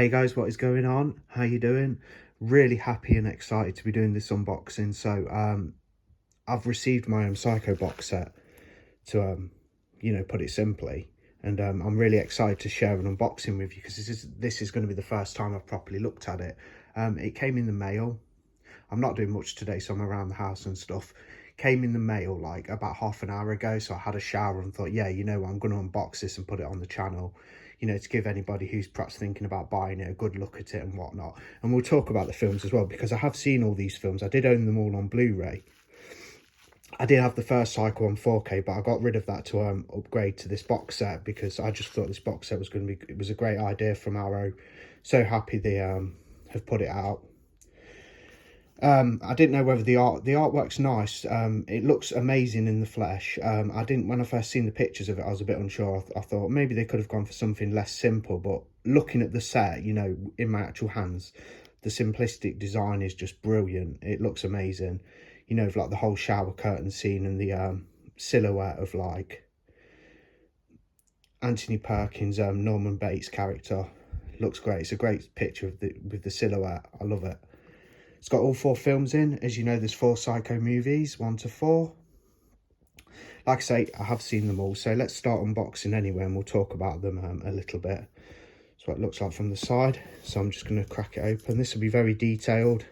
Hey guys, what is going on? How you doing? Really happy and excited to be doing this unboxing. So I've received my own Psycho box set to put it simply, and I'm really excited to share an unboxing with you because this is going to be the first time I've properly looked at it. It came in the mail. I'm not doing much today, so I'm around the house and stuff. Came in the mail like about half an hour ago, so I had a shower and thought, yeah, you know what, I'm going to unbox this and put it on the channel, to give anybody who's perhaps thinking about buying it a good look at it and whatnot. And we'll talk about the films as well, because I have seen all these films. I did own them all on Blu-ray. I did have the first Psycho on 4K, but I got rid of that to upgrade to this box set because I just thought this box set was going to be, it was a great idea from Arrow. So happy they have put it out. I didn't know whether the artwork's nice. It looks amazing in the flesh. When I first seen the pictures of it, I was a bit unsure. I thought maybe they could have gone for something less simple, but looking at the set, in my actual hands, the simplistic design is just brilliant. It looks amazing. With like the whole shower curtain scene and the silhouette of like Anthony Perkins, Norman Bates character. Looks great. It's a great picture with the silhouette. I love it. It's got all 4 films in. As you know, there's 4 Psycho movies, 1 to 4. Like I say, I have seen them all. So let's start unboxing anyway, and we'll talk about them a little bit. That's what it looks like from the side. So I'm just going to crack it open. This will be very detailed.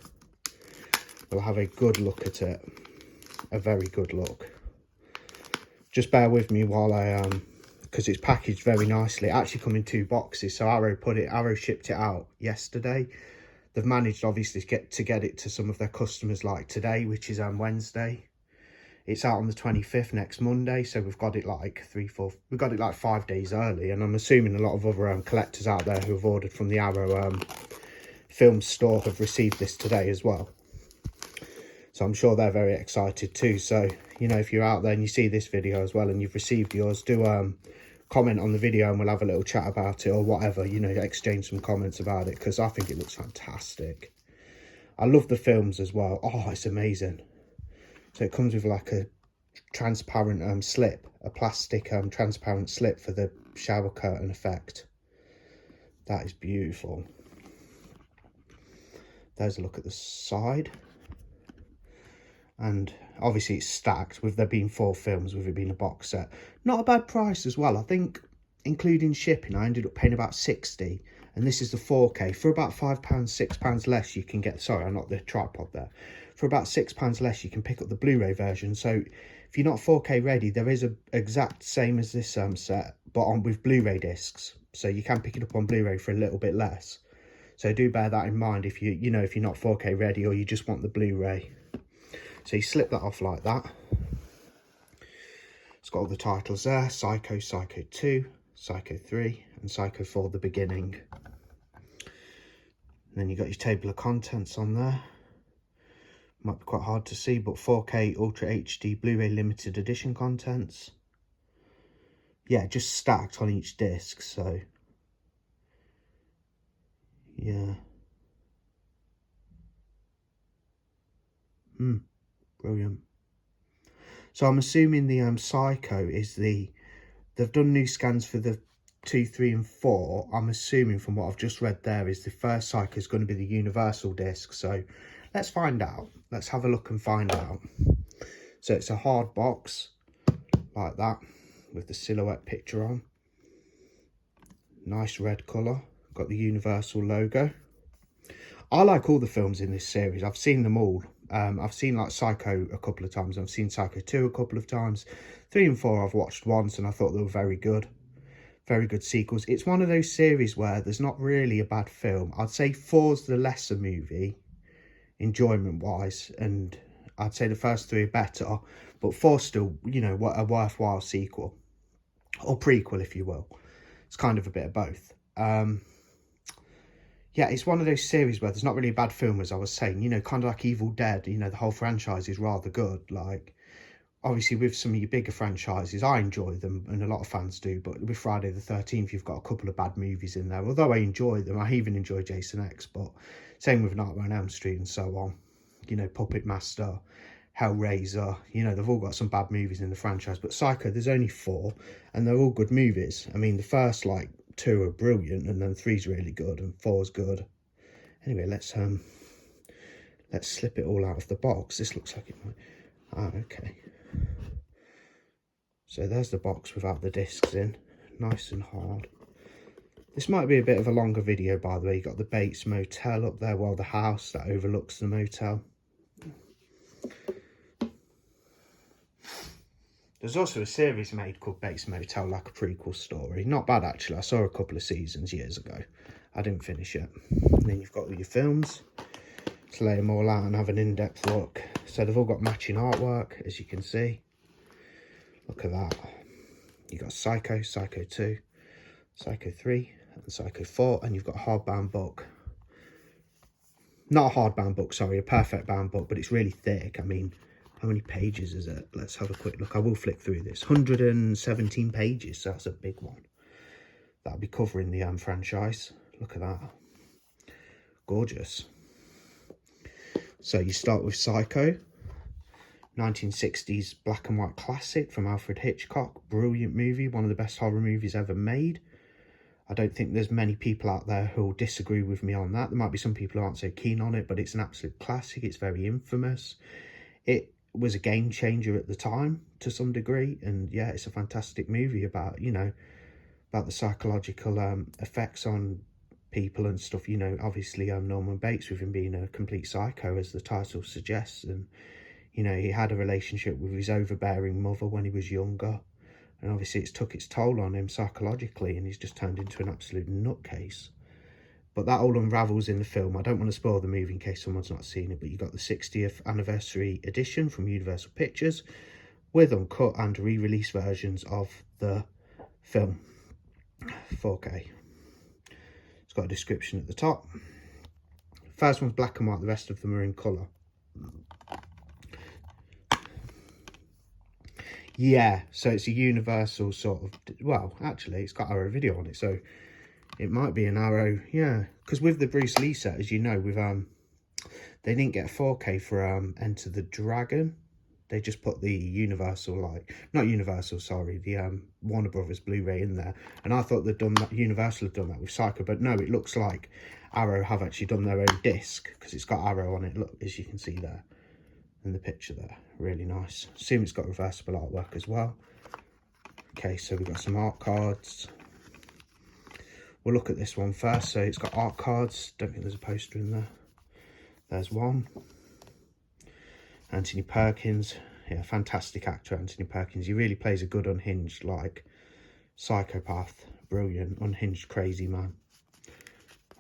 We'll have a good look at it. A very good look. Just bear with me while I because it's packaged very nicely. It actually come in 2 boxes. So Arrow shipped it out yesterday. They've managed, obviously, to get it to some of their customers like today, which is Wednesday. It's out on the 25th, next Monday, so we've got it like 5 days early, and I'm assuming a lot of other collectors out there who have ordered from the Arrow film store have received this today as well. So I'm sure they're very excited too. So, if you're out there and you see this video as well and you've received yours, do comment on the video and we'll have a little chat about it or whatever, exchange some comments about it, because I think it looks fantastic. I love the films as well. Oh, it's amazing. So it comes with like a transparent slip, a plastic transparent slip for the shower curtain effect. That is beautiful. There's a look at the side. And obviously it's stacked, with there being 4 films, with it being a box set. Not a bad price as well. I think including shipping I ended up paying about 60, and this is the 4K. For about £5, £6 less you can get, sorry, I'm not the tripod there. For about £6 less you can pick up the Blu-ray version. So if you're not 4K ready, there is a exact same as this set, but on with Blu-ray discs. So you can pick it up on Blu-ray for a little bit less. So do bear that in mind if if you're not 4K ready or you just want the Blu-ray. So you slip that off like that. It's got all the titles there: Psycho, Psycho 2, Psycho 3, and Psycho 4, The Beginning. And then you've got your table of contents on there. Might be quite hard to see, but 4K Ultra HD Blu-ray limited edition contents. Yeah, just stacked on each disc, so yeah. Brilliant. So I'm assuming the Psycho is they've done new scans for the 2, 3 and 4. I'm assuming from what I've just read there is the first Psycho is going to be the universal disc. So let's find out. Let's have a look and find out. So it's a hard box like that with the silhouette picture on. Nice red colour. Got the universal logo. I like all the films in this series. I've seen them all. I've seen like Psycho a couple of times. I've seen Psycho 2 a couple of times. 3 and 4 I've watched once and I thought they were very good. Very good sequels. It's one of those series where there's not really a bad film. I'd say 4's the lesser movie, enjoyment-wise, and I'd say the first 3 are better. But 4's still, a worthwhile sequel. Or prequel, if you will. It's kind of a bit of both. Yeah, it's one of those series where there's not really a bad film, as I was saying. Kind of like Evil Dead, the whole franchise is rather good. Like, obviously, with some of your bigger franchises, I enjoy them, and a lot of fans do. But with Friday the 13th, you've got a couple of bad movies in there. Although I enjoy them, I even enjoy Jason X. But same with Nightmare on Elm Street and so on. Puppet Master, Hellraiser. They've all got some bad movies in the franchise. But Psycho, there's only 4, and they're all good movies. I mean, the first, like, 2 are brilliant, and then 3's really good, and 4's good. Anyway, let's slip it all out of the box. This looks like it might... Ah, okay. So there's the box without the discs in. Nice and hard. This might be a bit of a longer video, by the way. You've got the Bates Motel up there, well, the house that overlooks the motel. There's also a series made called Bates Motel, like a prequel story. Not bad, actually. I saw a couple of seasons years ago. I didn't finish it. And then you've got all your films. Let's lay them all out and have an in-depth look. So they've all got matching artwork, as you can see. Look at that. You've got Psycho, Psycho 2, Psycho 3, and Psycho 4. And you've got a hardbound book. Not a hardbound book, sorry, a perfect bound book, but it's really thick. I mean... how many pages is it? Let's have a quick look. I will flick through this. 117 pages, so that's a big one. That'll be covering the franchise. Look at that. Gorgeous. So you start with Psycho. 1960s black and white classic from Alfred Hitchcock. Brilliant movie. One of the best horror movies ever made. I don't think there's many people out there who will disagree with me on that. There might be some people who aren't so keen on it, but it's an absolute classic. It's very infamous. It was a game changer at the time to some degree, and yeah, it's a fantastic movie about, you know, about the psychological effects on people and stuff. You know, obviously Norman Bates, with him being a complete psycho, as the title suggests, and you know, he had a relationship with his overbearing mother when he was younger, and obviously it's took its toll on him psychologically, and he's just turned into an absolute nutcase. But that all unravels in the film. I don't want to spoil the movie in case someone's not seen it, but you got the 60th anniversary edition from Universal Pictures with uncut and re-release versions of the film. 4K. It's got a description at the top. First one's black and white, the rest of them are in colour. Yeah, so it's a Universal sort of... well, actually, it's got Arrow Video on it, so... it might be an Arrow, yeah. Because with the Bruce Lee set, as you know, with they didn't get 4K for Enter the Dragon. They just put the Universal, like, not Universal, sorry, the Warner Brothers Blu-ray in there. And I thought they'd done that, Universal had done that with Psycho, but no, it looks like Arrow have actually done their own disc, because it's got Arrow on it, look, as you can see there, in the picture there. Really nice. Assume it's got reversible artwork as well. Okay, so we've got some art cards. We'll look at this one first. So it's got art cards. Don't think there's a poster in there. There's one. Anthony Perkins. Yeah, fantastic actor, Anthony Perkins. He really plays a good unhinged, like, psychopath. Brilliant, unhinged, crazy man.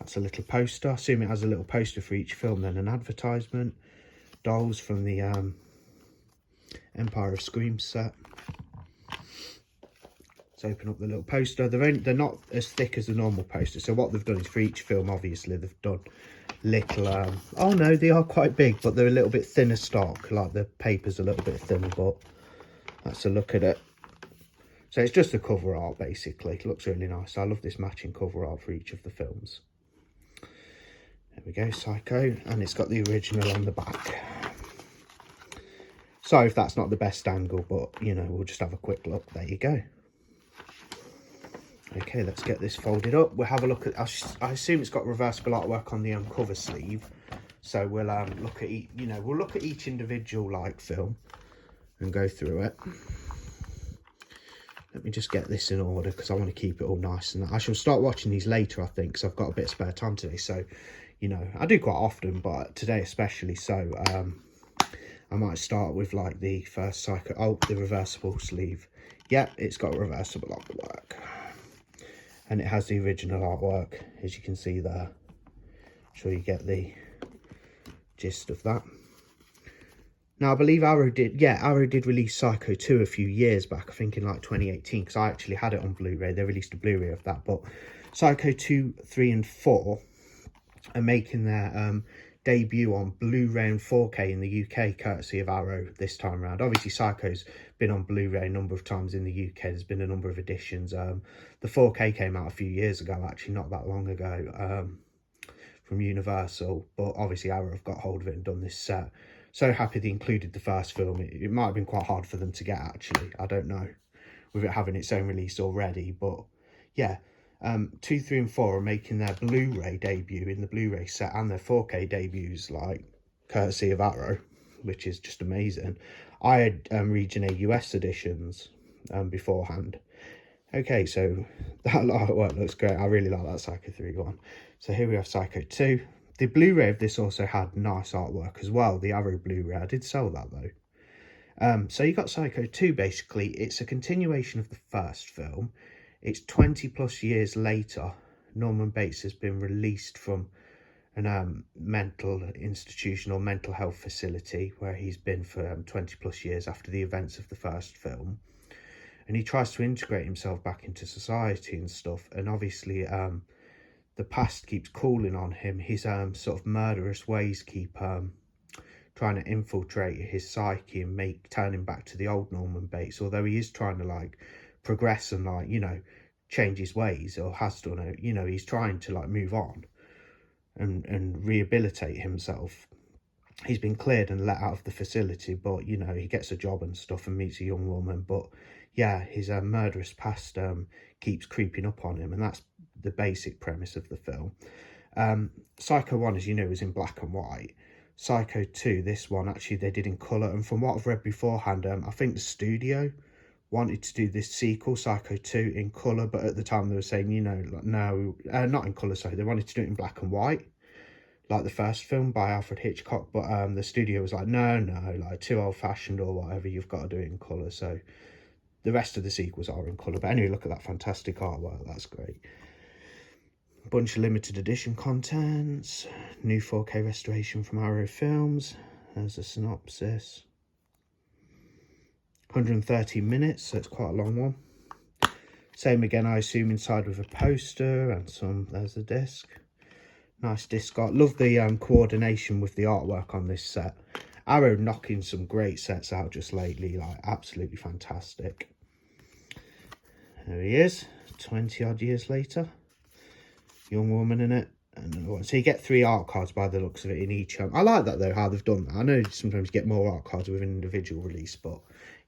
That's a little poster. I assume it has a little poster for each film, then an advertisement. Dolls from the Empire of Scream set. Let's open up the little poster. They're not as thick as the normal poster. So what they've done is for each film, obviously, they've done little... oh, no, they are quite big, but they're a little bit thinner stock. Like, the paper's a little bit thinner, but that's a look at it. So it's just the cover art, basically. It looks really nice. I love this matching cover art for each of the films. There we go, Psycho. And it's got the original on the back. Sorry if that's not the best angle, but, you know, we'll just have a quick look. There you go. Okay, let's get this folded up. We'll have a look at... I assume it's got reversible artwork on the cover sleeve. So we'll look at each... you know, we'll look at each individual, like, film and go through it. Let me just get this in order because I want to keep it all nice. And I shall start watching these later, I think, because I've got a bit of spare time today. So, you know, I do quite often, but today especially. So, I might start with, like, the first Psycho... oh, the reversible sleeve. Yep, it's got reversible artwork. And it has the original artwork, as you can see there. I'm sure you get the gist of that. Now, I believe Arrow did release Psycho 2 a few years back, I think in like 2018, because I actually had it on Blu-ray. They released a Blu-ray of that, but Psycho 2, 3 and 4 are making their debut on Blu-ray and 4K in the UK, courtesy of Arrow this time around. Obviously, Psycho's been on Blu-ray a number of times in the UK. There's been a number of editions. The 4K came out a few years ago, actually, not that long ago, from Universal. But obviously, Arrow have got hold of it and done this set. So happy they included the first film. It might have been quite hard for them to get, actually. I don't know, with it having its own release already. But, yeah. 2, 3 and 4 are making their Blu-ray debut in the Blu-ray set, and their 4K debuts, like, courtesy of Arrow, which is just amazing. I had Region A US editions beforehand. Okay, so that artwork looks great. I really like that Psycho 3 one. So here we have Psycho 2. The Blu-ray of this also had nice artwork as well, the Arrow Blu-ray. I did sell that though. So you got Psycho 2, basically. It's a continuation of the first film. It's 20 plus years later. Norman Bates has been released from a mental institution or mental health facility where he's been for 20 plus years after the events of the first film. And he tries to integrate himself back into society and stuff. And obviously, the past keeps calling on him. His sort of murderous ways keep trying to infiltrate his psyche and turn him back to the old Norman Bates. Although he is trying to, like, progress and, like, you know, change his ways, or has done it. You know, he's trying to, like, move on and rehabilitate himself. He's been cleared and let out of the facility, but, you know, he gets a job and stuff and meets a young woman. But yeah, his murderous past keeps creeping up on him, and that's the basic premise of the film. Psycho 1, as you know, is in black and white. Psycho 2, this one, actually they did in colour, and from what I've read beforehand, I think the studio wanted to do this sequel, Psycho 2, in colour, but at the time they were saying, you know, like, no, not in colour, sorry, they wanted to do it in black and white, like the first film by Alfred Hitchcock, but the studio was like, no, like, too old-fashioned or whatever, you've got to do it in colour. So the rest of the sequels are in colour. But anyway, look at that fantastic artwork, that's great. Bunch of limited edition contents, new 4K restoration from Arrow Films. There's a synopsis. 130 minutes, so it's quite a long one. Same again, I assume, inside with a poster and some, there's a disc. Nice disc art. Love the coordination with the artwork on this set. Arrow knocking some great sets out just lately, like absolutely fantastic. There he is, 20 odd years later. Young woman in it. And so you get 3 art cards by the looks of it in each. I like that though, how they've done that. I know sometimes you get more art cards with an individual release, but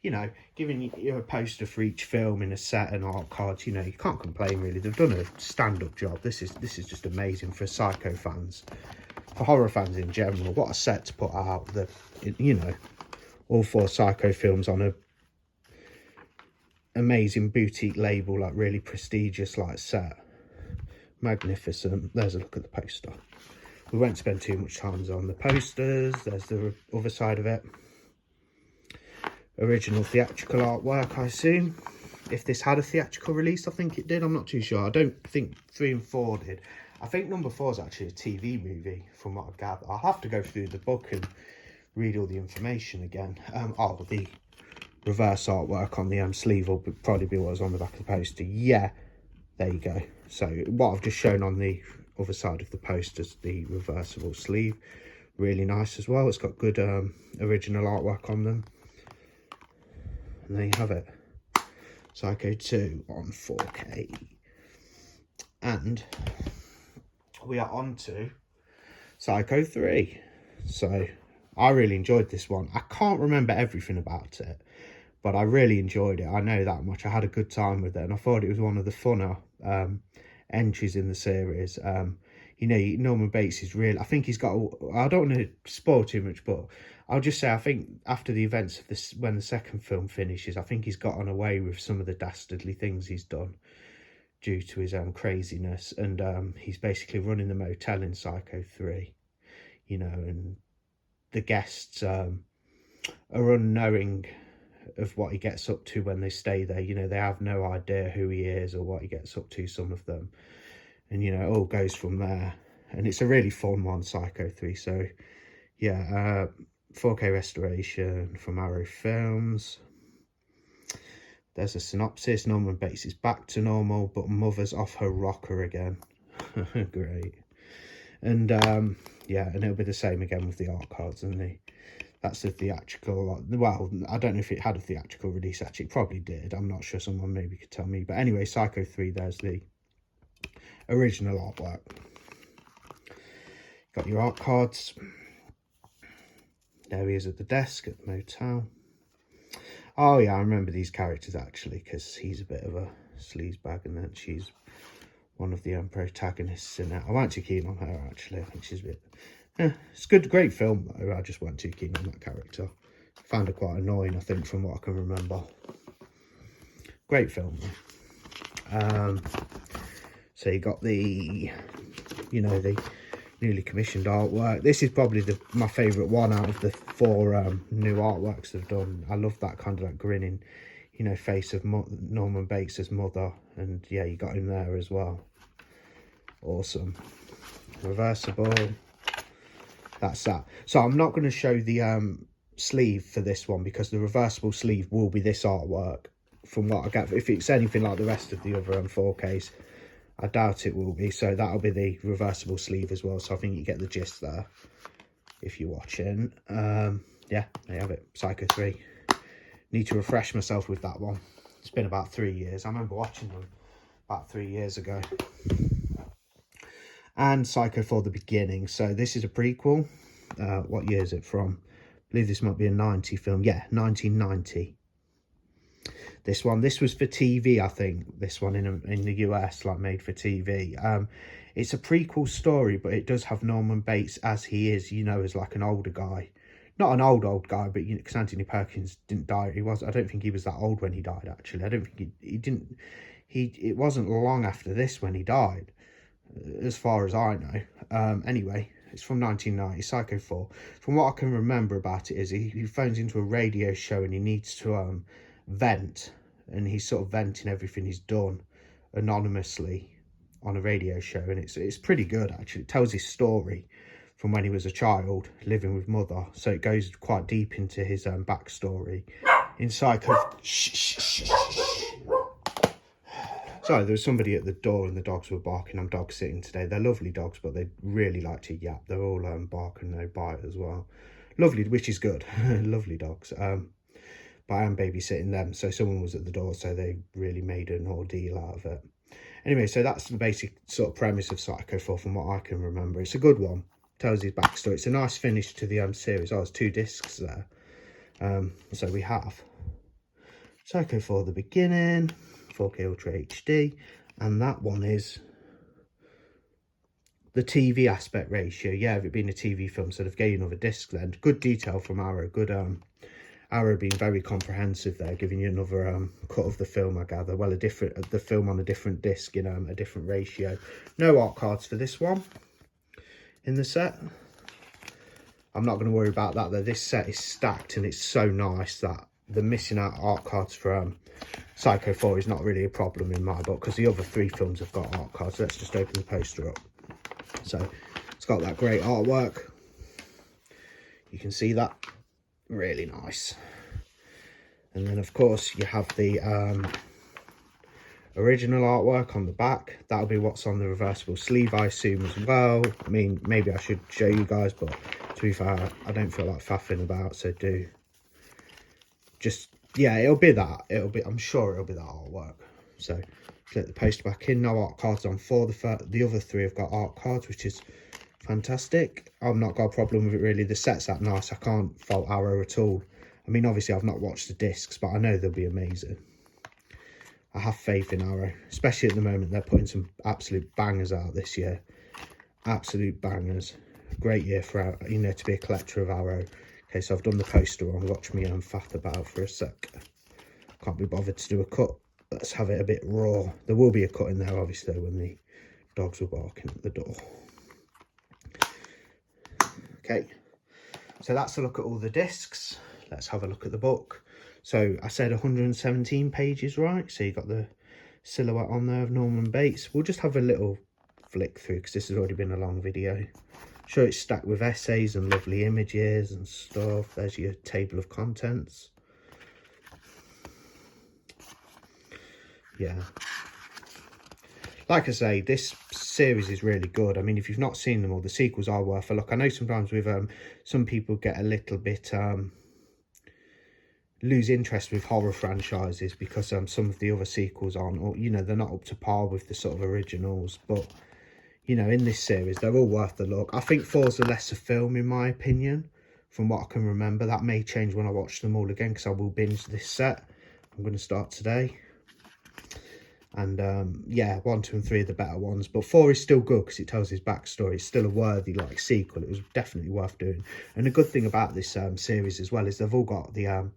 you know, giving you a poster for each film in a set and art cards, you know, you can't complain really. They've done a stand-up job. This is just amazing for Psycho fans, for horror fans in general. What a set to put out. You know, all 4 Psycho films on a amazing boutique label, like really prestigious, like set. Magnificent. There's a look at the poster. We won't spend too much time on the posters. There's the other side of it. Original theatrical artwork, I assume. If this had a theatrical release, I think it did. I'm not too sure. I don't think 3 and 4 did. I think number 4 is actually a TV movie, from what I gather. I'll have to go through the book and read all the information again. Oh, the reverse artwork on the sleeve will probably be what was on the back of the poster. Yeah, there you go. So what I've just shown on the other side of the poster is the reversible sleeve. Really nice as well. It's got good original artwork on them. And there you have it. Psycho 2 on 4K. And we are on to Psycho 3. So I really enjoyed this one. I can't remember everything about it, but I really enjoyed it. I know that much. I had a good time with it, and I thought it was one of the funner entries in the series. You know, Norman Bates is real. I think he's got, I don't want to spoil too much, but I'll just say, I think after the events of this, when the second film finishes, I think he's gotten away with some of the dastardly things he's done due to his craziness. And he's basically running the motel in Psycho 3, you know, and the guests are unknowing of what he gets up to when they stay there. You know, they have no idea who he is or what he gets up to, some of them. And, you know, it all goes from there. And it's a really fun one, Psycho 3. So, yeah, 4K restoration from Arrow Films. There's a synopsis. Norman Bates is back to normal, but mother's off her rocker again. Great. And, yeah, and it'll be the same again with the art cards and that's the theatrical. Well, I don't know if it had a theatrical release, actually. It probably did. I'm not sure. Someone maybe could tell me. But anyway, Psycho 3, there's the original artwork. Got your art cards. There he is at the desk at the motel. Oh, yeah, I remember these characters, actually, because he's a bit of a sleazebag, and then she's one of the protagonists in it. I weren't too keen on her, actually. I think she's a bit... it's good, great film, though. I just weren't too keen on that character. Found her quite annoying, I think, from what I can remember. Great film, though. So you got the, you know, the newly commissioned artwork. This is probably my favourite one out of the 4 new artworks they've done. I love that kind of like grinning, you know, face of Norman Bates' mother. And yeah, you got him there as well. Awesome. Reversible. That's that. So I'm not going to show the sleeve for this one, because the reversible sleeve will be this artwork. From what I get, if it's anything like the rest of the other 4Ks, I doubt it will be. So that'll be the reversible sleeve as well. So I think you get the gist there if you're watching. Yeah, there you have it. Psycho 3. Need to refresh myself with that one. It's been about 3 years. I remember watching them about 3 years ago. And Psycho for the Beginning. So this is a prequel. What year is it from? I believe this might be a 90 film. Yeah, 1990. This was for TV, I think. This one in the US, like made for TV. It's a prequel story, but it does have Norman Bates as he is, you know, as like an older guy. Not an old guy, but you know, because Anthony Perkins didn't die. I don't think he was that old when he died, actually. I don't think he didn't. It wasn't long after this when he died, as far as I know. Anyway, it's from 1990, Psycho 4. From what I can remember about it is he phones into a radio show and he needs to vent, and he's sort of venting everything he's done anonymously on a radio show, and it's pretty good, actually. It tells his story from when he was a child living with mother, so it goes quite deep into his backstory in Psycho. Sorry, there was somebody at the door and the dogs were barking. I'm dog sitting today. They're lovely dogs, but they really like to yap. They're all bark and they bite as well. Lovely, which is good. Lovely dogs. But I am babysitting them, so someone was at the door, so they really made an ordeal out of it. Anyway, so that's the basic sort of premise of Psycho 4 from what I can remember. It's a good one. Tells his backstory. It's a nice finish to the series. Oh, there's 2 discs there. So we have Psycho 4 the Beginning, 4K Ultra HD, and that one is the TV aspect ratio. Yeah, if it being a TV film, so they've gained another disc then. Good detail from Arrow. Good Arrow being very comprehensive there, giving you another cut of the film, I gather. Well, the film on a different disc in a different ratio. No art cards for this one in the set. I'm not going to worry about that though. This set is stacked and it's so nice that the missing out art cards for Psycho 4 is not really a problem in my book, because the other 3 films have got art cards. So let's just open the poster up. So it's got that great artwork. You can see that. Really nice. And then of course you have the original artwork on the back. That'll be what's on the reversible sleeve, I assume, as well. I mean, maybe I should show you guys, but to be fair, I don't feel like faffing about, so yeah, it'll be that. I'm sure it'll be that artwork. So flip the poster back in. No art cards on 4. The other 3 have got art cards, which is fantastic. I've not got a problem with it really. The set's that nice. I can't fault Arrow at all. I mean, obviously I've not watched the discs, but I know they'll be amazing. I have faith in Arrow, especially at the moment. They're putting some absolute bangers out this year. Absolute bangers. Great year for, you know, to be a collector of Arrow. Okay, so I've done the poster on. Watch me faff about for a sec. Can't be bothered to do a cut. Let's have it a bit raw. There will be a cut in there, obviously, when the dogs were barking at the door. Okay, so that's a look at all the discs. Let's have a look at the book. So I said 117 pages, right? So you got the silhouette on there of Norman Bates. We'll just have a little flick through because this has already been a long video. Sure, it's stacked with essays and lovely images and stuff. There's your table of contents. Yeah. Like I say, this series is really good. I mean, if you've not seen them all, the sequels are worth a look. I know sometimes with some people get a little bit lose interest with horror franchises because some of the other sequels aren't, or you know, they're not up to par with the sort of originals. But you know, in this series, they're all worth the look. I think 4's a lesser film in my opinion, from what I can remember. That may change when I watch them all again, because I will binge this set. I'm going to start today. And yeah, 1, 2 and 3 are the better ones, but 4 is still good because it tells his backstory. It's still a worthy like sequel. It was definitely worth doing. And the good thing about this series as well is they've all got the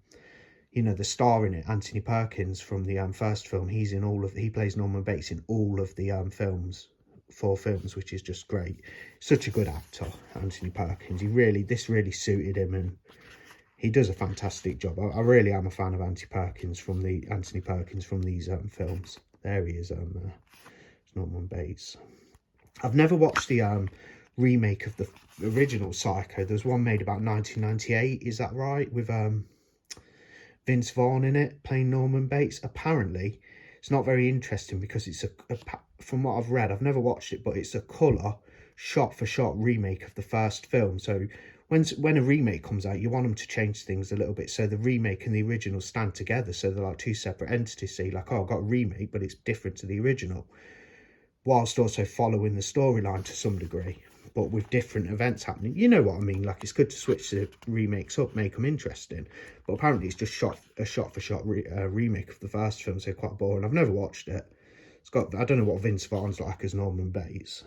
you know, the star in it, Anthony Perkins from the first film. He plays Norman Bates in all of the films, 4 films, which is just great. Such a good actor, Anthony Perkins. This really suited him, and he does a fantastic job. I really am a fan of Anthony Perkins from these films. There he is, Norman Bates. I've never watched the remake of the original Psycho. There's one made about 1998, is that right? With Vince Vaughn in it, playing Norman Bates. Apparently, it's not very interesting because it's from what I've read, I've never watched it, but it's a colour, shot-for-shot remake of the first film. So when a remake comes out, you want them to change things a little bit so the remake and the original stand together, so they're like 2 separate entities. So you're like, oh, I've got a remake, but it's different to the original, whilst also following the storyline to some degree, but with different events happening. You know what I mean? Like, it's good to switch the remakes up, make them interesting. But apparently it's just a shot-for-shot remake of the first film, so quite boring. I've never watched it. I don't know what Vince Vaughn's like as Norman Bates.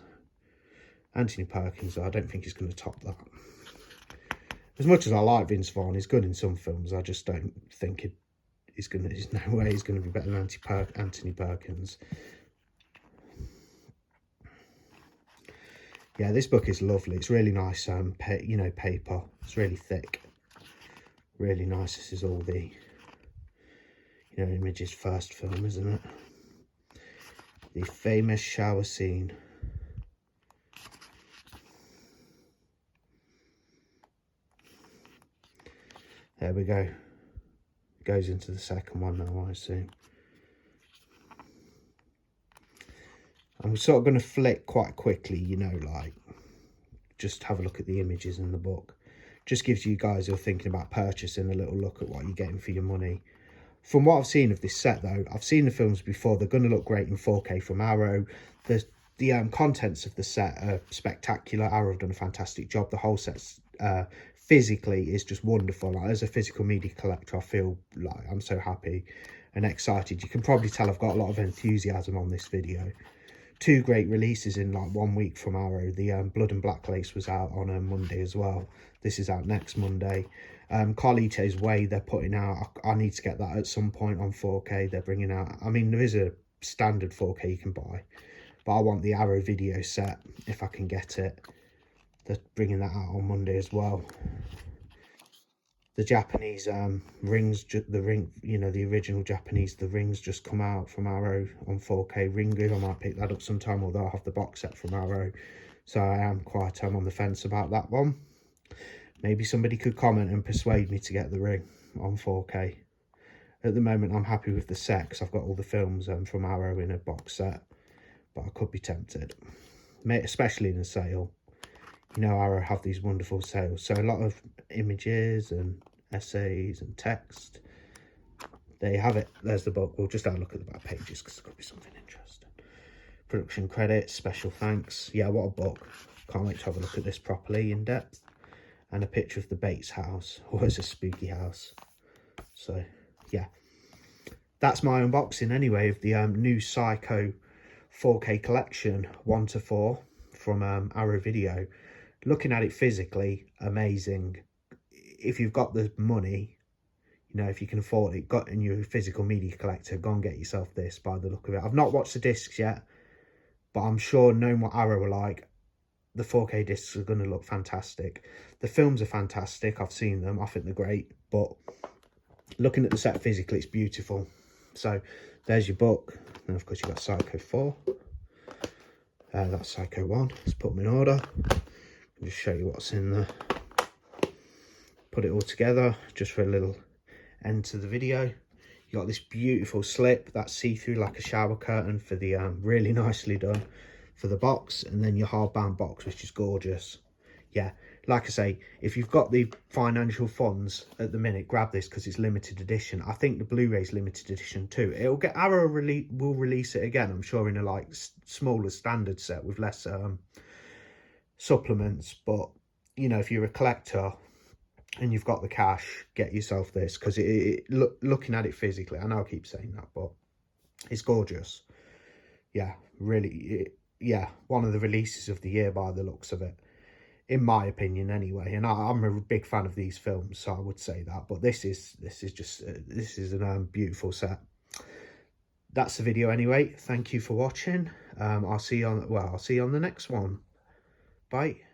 Anthony Perkins, though, I don't think he's going to top that. As much as I like Vince Vaughn, he's good in some films. I just don't think there's no way he's going to be better than Anthony Perkins. Yeah, this book is lovely. It's really nice, paper. It's really thick. Really nice. This is all the, Image's first film, isn't it? The famous shower scene. There we go. Goes into the second one now, I assume. I'm sort of going to flick quite quickly, like, just have a look at the images in the book. Just gives you guys who are thinking about purchasing a little look at what you're getting for your money. From what I've seen of this set, though, I've seen the films before. They're going to look great in 4K from Arrow. The contents of the set are spectacular. Arrow have done a fantastic job. The whole set's physically is just wonderful. Like, as a physical media collector, I feel like I'm so happy and excited. You can probably tell I've got a lot of enthusiasm on this video. 2 great releases in like 1 week from Arrow. The Blood and Black Lace was out on a Monday as well. This is out next Monday. Carlito's Way, they're putting out. I need to get that at some point on 4K. They're bringing out, I mean, there is a standard 4K you can buy, but I want the Arrow video set if I can get it. They're bringing that out on Monday as well. The Japanese rings, the original Japanese, the rings just come out from Arrow on 4K. Ringu, I might pick that up sometime, although I have the box set from Arrow. So I am quite on the fence about that one. Maybe somebody could comment and persuade me to get the ring on 4K. At the moment, I'm happy with the set because I've got all the films from Arrow in a box set. But I could be tempted, especially in a sale. Arrow have these wonderful sales. So a lot of images and essays and text. There you have it. There's the book. We'll just have a look at the back pages because there could be something interesting. Production credits, special thanks. Yeah, what a book. Can't wait to have a look at this properly, in depth. And a picture of the Bates house. Always a spooky house. So, yeah. That's my unboxing anyway of the new Psycho 4K collection 1 to 4 from Arrow Video. Looking at it physically, amazing. If you've got the money, if you can afford it, and you're a physical media collector, go and get yourself this by the look of it. I've not watched the discs yet, but I'm sure, knowing what Arrow are like, the 4K discs are going to look fantastic. The films are fantastic. I've seen them. I think they're great. But looking at the set physically, it's beautiful. So there's your book. And of course, you've got Psycho 4. That's Psycho 1. Let's put them in order. I'll just show you what's in there. Put it all together just for a little end to the video. You got this beautiful slip that's see-through like a shower curtain for the really nicely done for the box, and then your hardbound box, which is gorgeous. Yeah, like I say, if you've got the financial funds at the minute, grab this because it's limited edition. I think the Blu-ray's limited edition too. It'll get Arrow will release it again, I'm sure, in a like smaller standard set with less supplements. But if you're a collector and you've got the cash, get yourself this because looking at it physically, I know I keep saying that, but it's gorgeous. yeah, really, yeah, one of the releases of the year by the looks of it, in my opinion anyway. And I'm a big fan of these films, so I would say that. But this is just this is a beautiful set. That's the video anyway. Thank you for watching. I'll see you on, well, I'll see you on the next one. Bye.